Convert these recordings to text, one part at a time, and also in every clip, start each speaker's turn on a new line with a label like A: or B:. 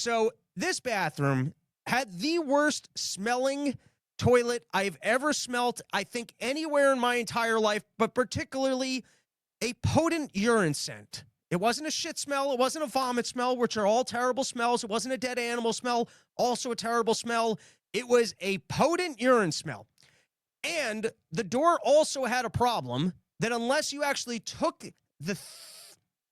A: So this bathroom had the worst smelling toilet I've ever smelt, I think, anywhere in my entire life, but particularly a potent urine scent. It wasn't a shit smell. It wasn't a vomit smell, which are all terrible smells. It wasn't a dead animal smell, also a terrible smell. It was a potent urine smell. And the door also had a problem that unless you actually took the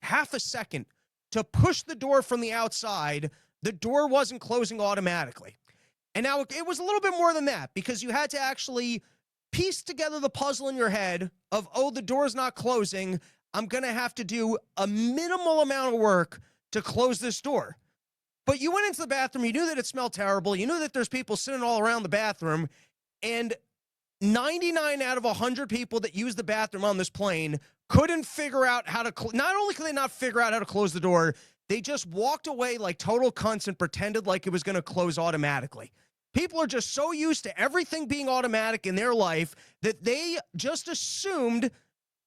A: half a second to push the door from the outside, the door wasn't closing automatically. And now it was a little bit more than that because you had to actually piece together the puzzle in your head of, oh, the door's not closing. I'm going to have to do a minimal amount of work to close this door. But you went into the bathroom. You knew that it smelled terrible. You knew that there's people sitting all around the bathroom. And 99 out of 100 people that use the bathroom on this plane couldn't figure out how to, not only could they not figure out how to close the door, they just walked away like total cunts and pretended like it was going to close automatically. People are just so used to everything being automatic in their life that they just assumed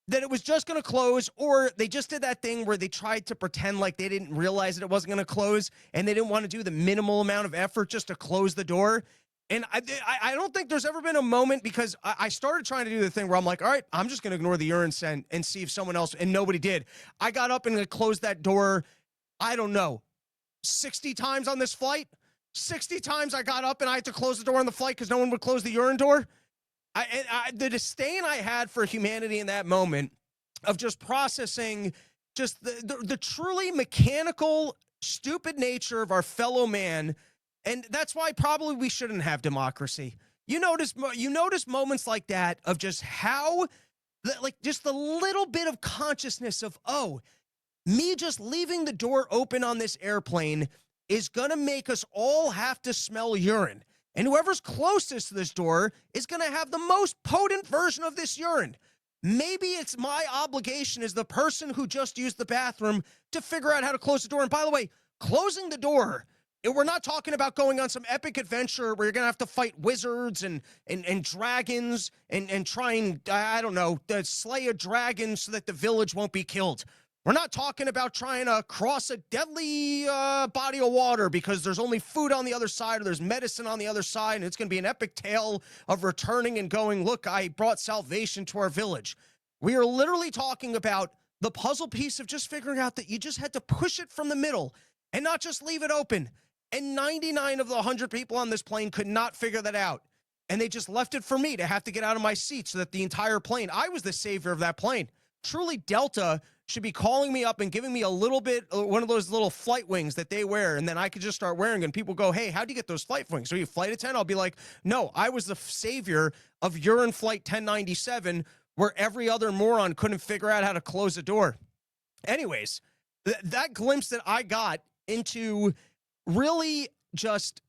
A: that it was just going to close, or they just did that thing where they tried to pretend like they didn't realize that it wasn't going to close and they didn't want to do the minimal amount of effort just to close the door. And I don't think there's ever been a moment, because I started trying to do the thing where I'm like, all right, I'm just going to ignore the urine scent and see if someone else, and nobody did. I got up and closed that door, I don't know, 60 times on this flight. 60 times I got up and I had to close the door on the flight because no one would close the urine door. The disdain I had for humanity in that moment of just processing just the truly mechanical, stupid nature of our fellow man. And that's why probably we shouldn't have democracy. You notice moments like that of just how, like, just the little bit of consciousness of, oh, me just leaving the door open on this airplane is going to make us all have to smell urine. And whoever's closest to this door is going to have the most potent version of this urine. Maybe it's my obligation as the person who just used the bathroom to figure out how to close the door. And by the way, closing the door, we're not talking about going on some epic adventure where you're going to have to fight wizards and dragons and try and, I don't know, slay a dragon so that the village won't be killed. We're not talking about trying to cross a deadly body of water because there's only food on the other side or there's medicine on the other side, and it's going to be an epic tale of returning and going, look, I brought salvation to our village. We are literally talking about the puzzle piece of just figuring out that you just had to push it from the middle and not just leave it open. And 99 of the 100 people on this plane could not figure that out. And they just left it for me to have to get out of my seat so that the entire plane, I was the savior of that plane. Truly, Delta should be calling me up and giving me a little bit, one of those little flight wings that they wear, and then I could just start wearing it. And people go, hey, how'd you get those flight wings? Are you a flight attendant? I'll be like, no, I was the savior of urine flight 1097, where every other moron couldn't figure out how to close a door. Anyways, that glimpse that I got into really just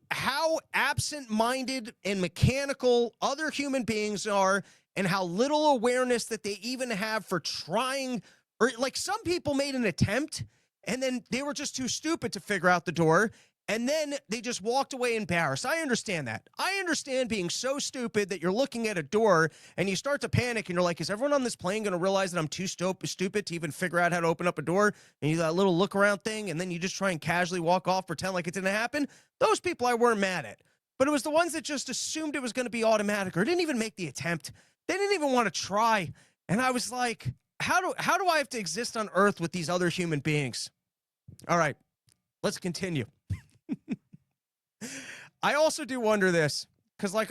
A: how absent-minded and mechanical other human beings are, and how little awareness that they even have for trying, or like some people made an attempt and then they were just too stupid to figure out the door, and then they just walked away embarrassed. I understand that. I understand being so stupid that you're looking at a door and you start to panic and you're like, is everyone on this plane going to realize that I'm too stupid to even figure out how to open up a door? And you do that little look around thing, and then you just try and casually walk off, pretend like it didn't happen. Those people I weren't mad at. But it was the ones that just assumed it was going to be automatic or didn't even make the attempt. They didn't even want to try. And I was like, how do I have to exist on Earth with these other human beings? All right, let's continue. I also do wonder this, because like